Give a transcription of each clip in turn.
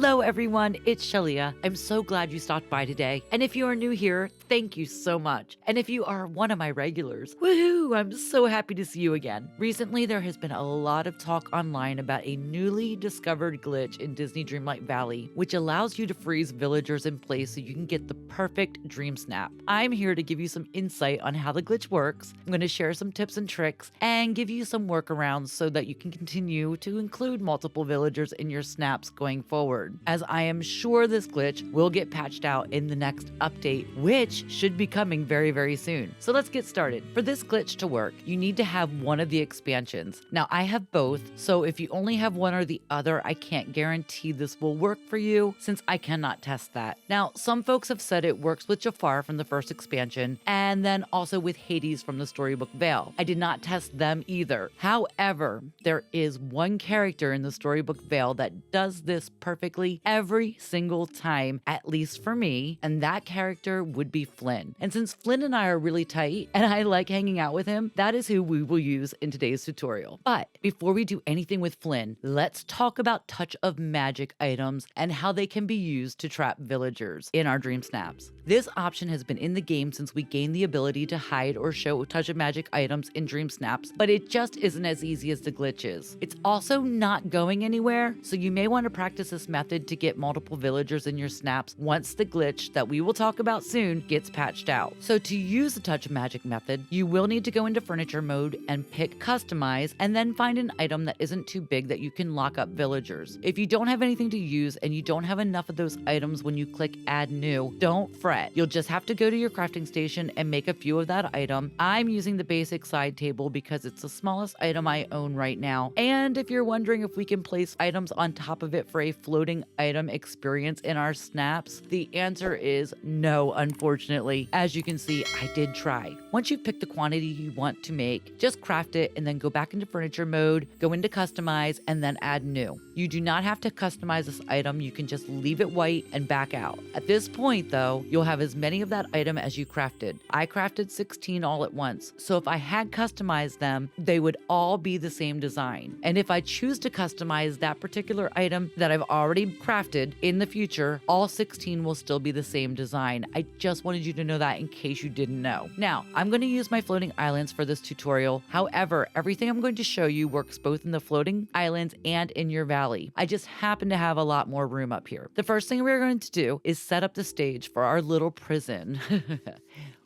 Hello everyone, it's Shalia. I'm so glad you stopped by today. And if you are new here, thank you so much. And if you are one of my regulars, woohoo, I'm so happy to see you again. Recently, there has been a lot of talk online about a newly discovered glitch in Disney Dreamlight Valley, which allows you to freeze villagers in place so you can get the perfect dream snap. I'm here to give you some insight on how the glitch works. I'm going to share some tips and tricks and give you some workarounds so that you can continue to include multiple villagers in your snaps going forward, as I am sure this glitch will get patched out in the next update, which should be coming very, very soon. So let's get started. For this glitch to work, you need to have one of the expansions. Now, I have both, so if you only have one or the other, I can't guarantee this will work for you since I cannot test that. Now, some folks have said it works with Jafar from the first expansion and then also with Hades from the Storybook Vale. I did not test them either. However, there is one character in the Storybook Vale that does this perfectly every single time, at least for me, and that character would be Flynn. And since Flynn and I are really tight and I like hanging out with him, that is who we will use in today's tutorial. But before we do anything with Flynn, let's talk about Touch of Magic items and how they can be used to trap villagers in our Dream Snaps. This option has been in the game since we gained the ability to hide or show Touch of Magic items in Dream Snaps, but it just isn't as easy as the glitch is. It's also not going anywhere, so you may want to practice this method to get multiple villagers in your snaps once the glitch that we will talk about soon gets patched out. So to use the Touch of Magic method, you will need to go into furniture mode and pick customize and then find an item that isn't too big that you can lock up villagers. If you don't have anything to use and you don't have enough of those items when you click add new, don't fret. You'll just have to go to your crafting station and make a few of that item. I'm using the basic side table because it's the smallest item I own right now. And if you're wondering if we can place items on top of it for a floating item experience in our snaps, the answer is no, unfortunately. As you can see, I did try. Once you've picked the quantity you want to make, just craft it and then go back into furniture mode, go into customize, and then add new. You do not have to customize this item. You can just leave it white and back out. At this point though, you'll have as many of that item as you crafted. I crafted 16 all at once, so if I had customized them, they would all be the same design. And if I choose to customize that particular item that I've already crafted in the future, all 16 will still be the same design. I just wanted you to know that in case you didn't know. Now, I'm going to use my floating islands for this tutorial. However, everything I'm going to show you works both in the floating islands and in your valley. I just happen to have a lot more room up here. The first thing we're going to do is set up the stage for our little prison.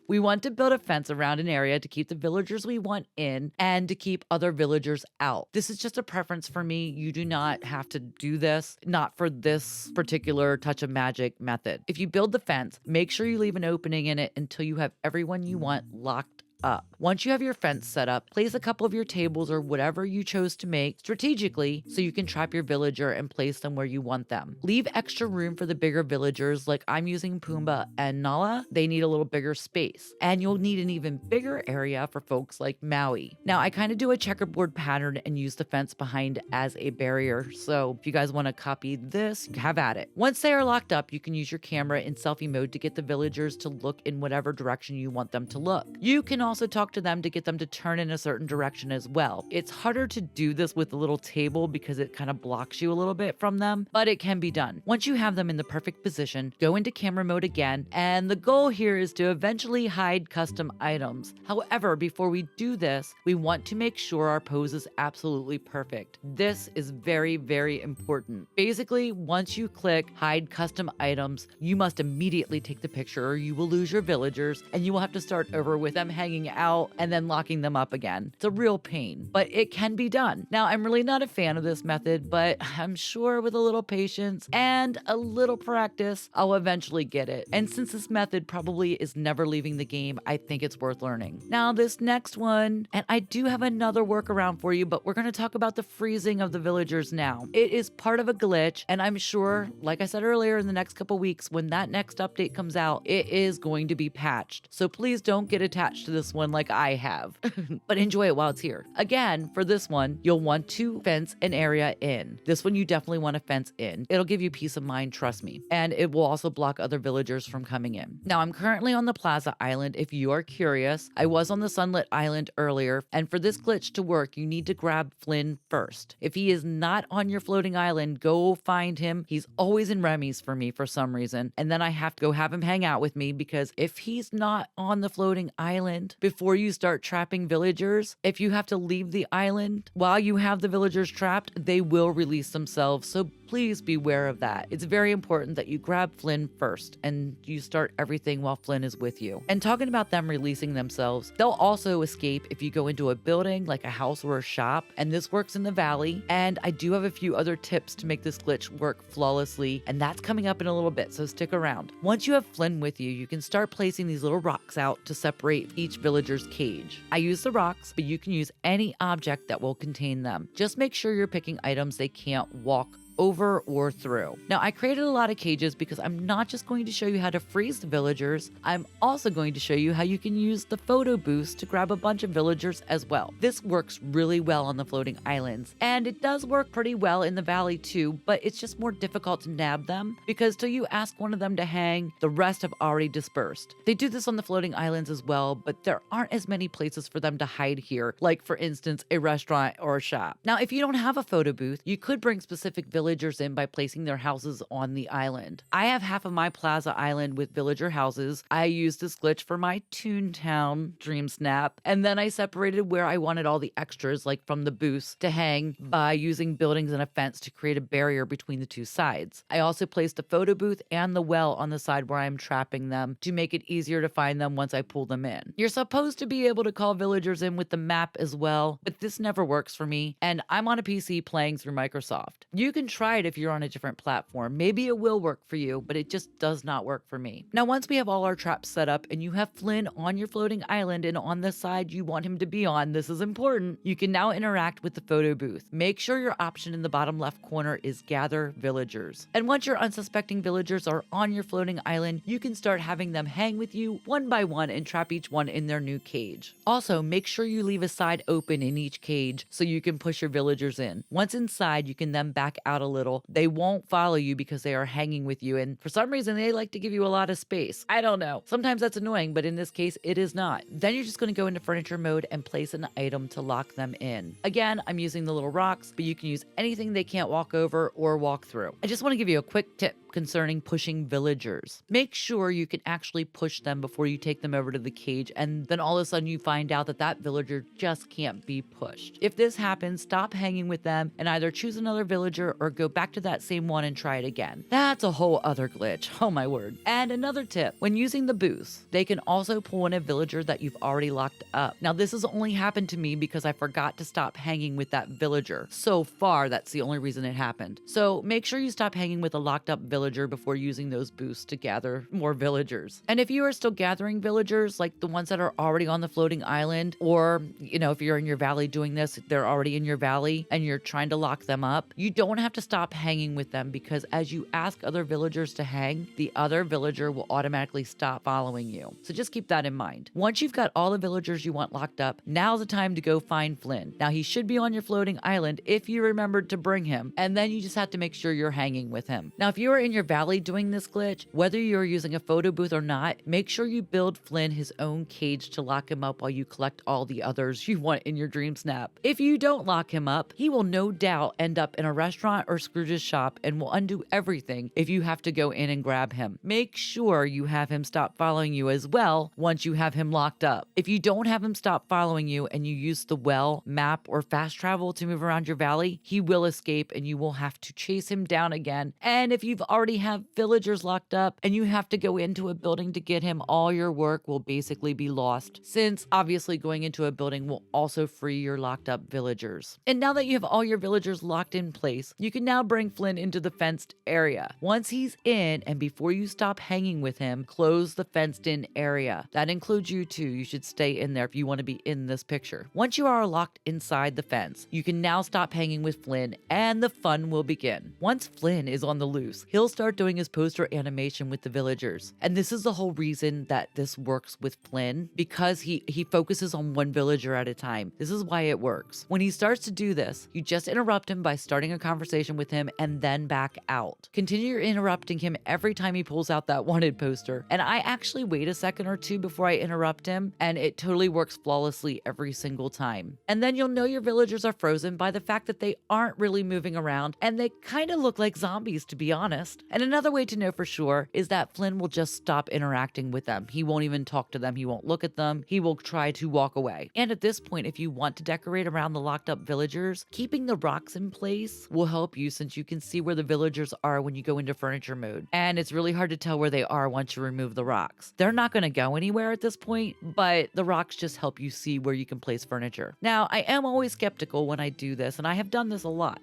We want to build a fence around an area to keep the villagers we want in and to keep other villagers out. This is just a preference for me. You do not have to do this, not for this particular Touch of Magic method. If you build the fence, make sure you leave an opening in it until you have everyone you want locked up. Once you have your fence set up, place a couple of your tables or whatever you chose to make strategically so you can trap your villager and place them where you want them. Leave extra room for the bigger villagers, like I'm using Pumbaa and Nala. They need a little bigger space, and you'll need an even bigger area for folks like Maui. Now, I kind of do a checkerboard pattern and use the fence behind as a barrier, so if you guys want to copy this, have at it. Once they are locked up, you can use your camera in selfie mode to get the villagers to look in whatever direction you want them to look. You can also talk to them to get them to turn in a certain direction as well. It's harder to do this with a little table because it kind of blocks you a little bit from them, but it can be done. Once you have them in the perfect position, go into camera mode again, and the goal here is to eventually hide custom items. However, before we do this, we want to make sure our pose is absolutely perfect. This is very, very important. Basically, once you click hide custom items, you must immediately take the picture or you will lose your villagers and you will have to start over with them hanging out and then locking them up again. It's a real pain, but it can be done. Now, I'm really not a fan of this method, but I'm sure with a little patience and a little practice, I'll eventually get it. And since this method probably is never leaving the game, I think it's worth learning. Now, this next one, and I do have another workaround for you, but we're going to talk about the freezing of the villagers now. It is part of a glitch, and I'm sure, like I said earlier, in the next couple weeks, when that next update comes out, it is going to be patched. So please don't get attached to this this one like I have, but enjoy it while it's here. Again, for this one, you'll want to fence an area in. This one you definitely want to fence in. It'll give you peace of mind, trust me. And it will also block other villagers from coming in. Now, I'm currently on the Plaza Island. If you are curious, I was on the Sunlit Island earlier, and for this glitch to work, you need to grab Flynn first. If he is not on your floating island, go find him. He's always in Remy's for me for some reason, and then I have to go have him hang out with me, because if he's not on the floating island before you start trapping villagers, if you have to leave the island while you have the villagers trapped, they will release themselves. So please beware of that. It's very important that you grab Flynn first and you start everything while Flynn is with you. And talking about them releasing themselves, they'll also escape if you go into a building like a house or a shop, and this works in the valley. And I do have a few other tips to make this glitch work flawlessly, and that's coming up in a little bit, so stick around. Once you have Flynn with you, you can start placing these little rocks out to separate each villager's cage. I use the rocks, but you can use any object that will contain them. Just make sure you're picking items they can't walk over or through. Now, I created a lot of cages because I'm not just going to show you how to freeze the villagers, I'm also going to show you how you can use the photo boost to grab a bunch of villagers as well. This works really well on the floating islands, and it does work pretty well in the valley too, but it's just more difficult to nab them because till you ask one of them to hang, the rest have already dispersed. They do this on the floating islands as well, but there aren't as many places for them to hide here, like for instance, a restaurant or a shop. Now, if you don't have a photo booth, you could bring specific villagers in by placing their houses on the island. I have half of my Plaza Island with villager houses. I used this glitch for my Toontown DreamSnap, and then I separated where I wanted all the extras, like from the boost, to hang by using buildings and a fence to create a barrier between the two sides. I also placed a photo booth and the well on the side where I'm trapping them to make it easier to find them once I pull them in. You're supposed to be able to call villagers in with the map as well, but this never works for me, and I'm on a PC playing through Microsoft. You can try it if you're on a different platform. Maybe it will work for you, but it just does not work for me. Now, once we have all our traps set up and you have Flynn on your floating island and on the side you want him to be on, this is important, you can now interact with the photo booth. Make sure your option in the bottom left corner is gather villagers. And once your unsuspecting villagers are on your floating island, you can start having them hang with you one by one and trap each one in their new cage. Also, make sure you leave a side open in each cage so you can push your villagers in. Once inside, you can then back out a little. They won't follow you because they are hanging with you, and for some reason they like to give you a lot of space. I don't know. Sometimes that's annoying, but in this case it is not. Then you're just going to go into furniture mode and place an item to lock them in. Again, I'm using the little rocks, but you can use anything they can't walk over or walk through. I just want to give you a quick tip concerning pushing villagers. Make sure you can actually push them before you take them over to the cage, and then all of a sudden you find out that that villager just can't be pushed. If this happens, stop hanging with them and either choose another villager or go back to that same one and try it again. That's a whole other glitch. Oh my word. And another tip, when using the boost, they can also pull in a villager that you've already locked up. Now, this has only happened to me because I forgot to stop hanging with that villager. So far, that's the only reason it happened. So make sure you stop hanging with a locked up villager before using those boosts to gather more villagers. And if you are still gathering villagers, like the ones that are already on the floating island, or, if you're in your valley doing this, they're already in your valley and you're trying to lock them up, you don't have to stop hanging with them, because as you ask other villagers to hang, the other villager will automatically stop following you. So just keep that in mind. Once you've got all the villagers you want locked up, now's the time to go find Flynn. Now, he should be on your floating island if you remembered to bring him, and then you just have to make sure you're hanging with him. Now, if you are in your valley doing this glitch, whether you're using a photo booth or not, make sure you build Flynn his own cage to lock him up while you collect all the others you want in your DreamSnap. If you don't lock him up, he will no doubt end up in a restaurant or Scrooge's shop and will undo everything if you have to go in and grab him. Make sure you have him stop following you as well once you have him locked up. If you don't have him stop following you and you use the well, map, or fast travel to move around your valley, he will escape and you will have to chase him down again. And if you've already have villagers locked up and you have to go into a building to get him, all your work will basically be lost, since obviously going into a building will also free your locked up villagers. And now that you have all your villagers locked in place, you can can now bring Flynn into the fenced area. Once he's in, and before you stop hanging with him, close the fenced in area. That includes you too. You should stay in there if you want to be in this picture. Once you are locked inside the fence, you can now stop hanging with Flynn and the fun will begin. Once Flynn is on the loose, he'll start doing his poster animation with the villagers. And this is the whole reason that this works with Flynn, because he focuses on one villager at a time. This is why it works. When he starts to do this, you just interrupt him by starting a conversation with him and then back out. Continue interrupting him every time he pulls out that wanted poster. And I actually wait a second or two before I interrupt him, and it totally works flawlessly every single time. And then you'll know your villagers are frozen by the fact that they aren't really moving around and they kind of look like zombies, to be honest. And another way to know for sure is that Flynn will just stop interacting with them. He won't even talk to them. He won't look at them. He will try to walk away. And at this point, if you want to decorate around the locked up villagers, keeping the rocks in place will help you, since you can see where the villagers are when you go into furniture mode. And it's really hard to tell where they are once you remove the rocks. They're not going to go anywhere at this point, but the rocks just help you see where you can place furniture. Now, I am always skeptical when I do this, and I have done this a lot.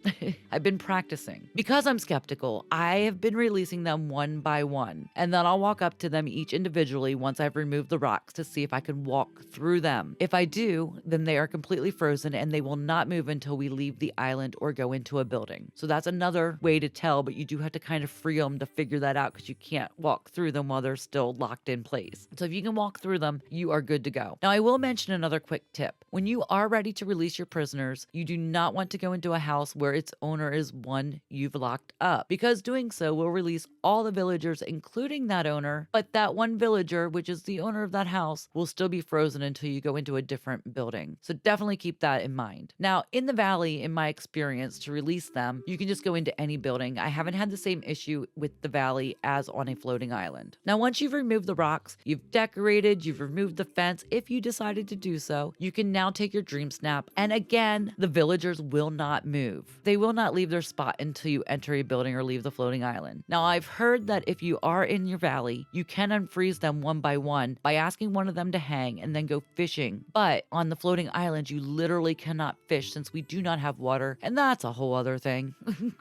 I've been practicing. Because I'm skeptical, I have been releasing them one by one, and then I'll walk up to them each individually once I've removed the rocks to see if I can walk through them. If I do, then they are completely frozen and they will not move until we leave the island or go into a building. So that's another way to tell, but you do have to kind of free them to figure that out, because you can't walk through them while they're still locked in place. So if you can walk through them, you are good to go. Now, I will mention another quick tip. When you are ready to release your prisoners, you do not want to go into a house where its owner is one you've locked up, because doing so will release all the villagers, including that owner, but that one villager, which is the owner of that house, will still be frozen until you go into a different building. So definitely keep that in mind. Now, in the valley, in my experience, to release them, you can just go into any building. I haven't had the same issue with the valley as on a floating island. Now, once you've removed the rocks, you've decorated, you've removed the fence, if you decided to do so, you can now take your dream snap, and again, the villagers will not move. They will not leave their spot until you enter a building or leave the floating island. Now, I've heard that if you are in your valley, you can unfreeze them one by asking one of them to hang and then go fishing. But on the floating island, you literally cannot fish since we do not have water, and that's a whole other thing.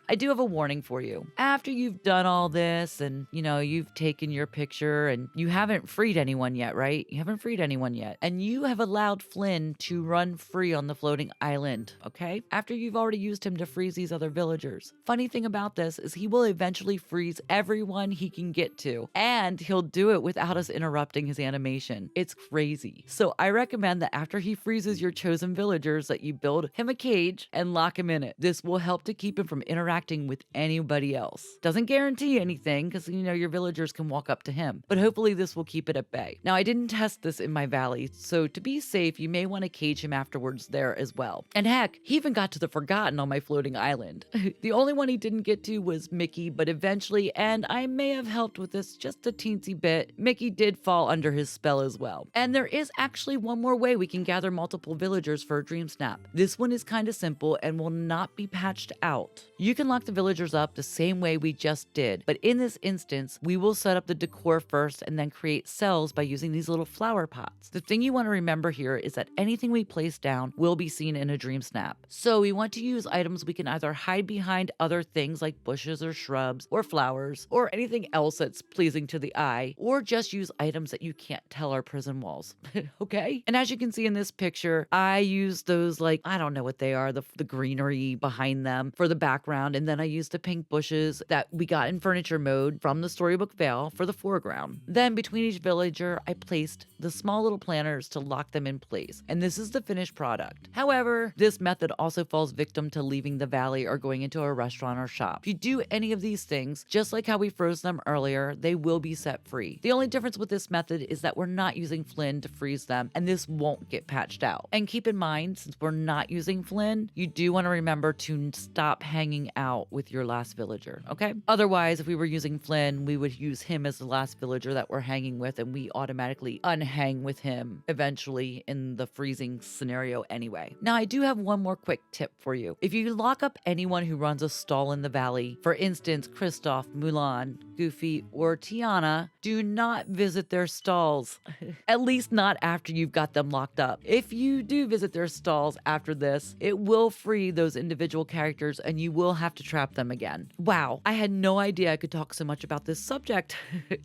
I do have a warning for you. After you've done all this and, you've taken your picture and you haven't freed anyone yet, right? You haven't freed anyone yet. And you have allowed Flynn to run free on the floating island, okay? After you've already used him to freeze these other villagers. Funny thing about this is he will eventually freeze everyone he can get to, and he'll do it without us interrupting his animation. It's crazy. So I recommend that after he freezes your chosen villagers, that you build him a cage and lock him in it. This will help to keep him from interacting with anybody else. Doesn't guarantee anything, because your villagers can walk up to him, but hopefully this will keep it at bay. Now, I didn't test this in my valley, so to be safe, you may want to cage him afterwards there as well. And heck, he even got to the Forgotten on my floating island. The only one he didn't get to was Mickey, but eventually, and I may have helped with this just a teensy bit, Mickey did fall under his spell as well. And there is actually one more way we can gather multiple villagers for a dream snap. This one is kind of simple and will not be patched out. You can lock the villagers up the same way we just did, but in this instance, we will set up the decor first and then create cells by using these little flower pots. The thing you want to remember here is that anything we place down will be seen in a dream snap. So we want to use items we can either hide behind other things like bushes or shrubs or flowers or anything else that's pleasing to the eye, or just use items that you can't tell are prison walls. Okay? And as you can see in this picture, I use those, I don't know what they are, the greenery behind them for the background, and then I use the pink bushes that we got in furniture mode from the Storybook Vale for the foreground. Then between each villager, I placed the small little planters to lock them in place, and this is the finished product. However, this method also falls victim to leaving the valley or going into a restaurant or shop. If you do any of these things, just like how we froze them earlier, they will be set free. The only difference with this method is that we're not using Flynn to freeze them, and this won't get patched out. And keep in mind, since we're not using Flynn, you do want to remember to stop hanging out with your last villager, okay? Otherwise, if we were using Flynn, we would use him as the last villager that we're hanging with, and we automatically unhang with him eventually in the freezing scenario anyway. Now, I do have one more quick tip for you. If you lock up anyone who runs a stall in the valley, for instance, Kristoff, Mulan, Goofy, or Tiana, do not visit their stalls. At least not after you've got them locked up. If you do visit their stalls after this, it will free those individual characters and you will have to trap them again. Wow, I had no idea I could talk so much about this subject.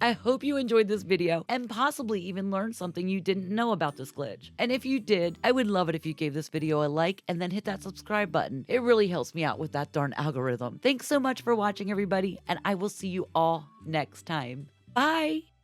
I hope you enjoyed this video and possibly even learned something you didn't know about this glitch. And if you did, I would love it if you gave this video a like and then hit that subscribe button. It really helps me out with that darn algorithm. Thanks so much for watching, everybody, and I will see you all next time. Bye!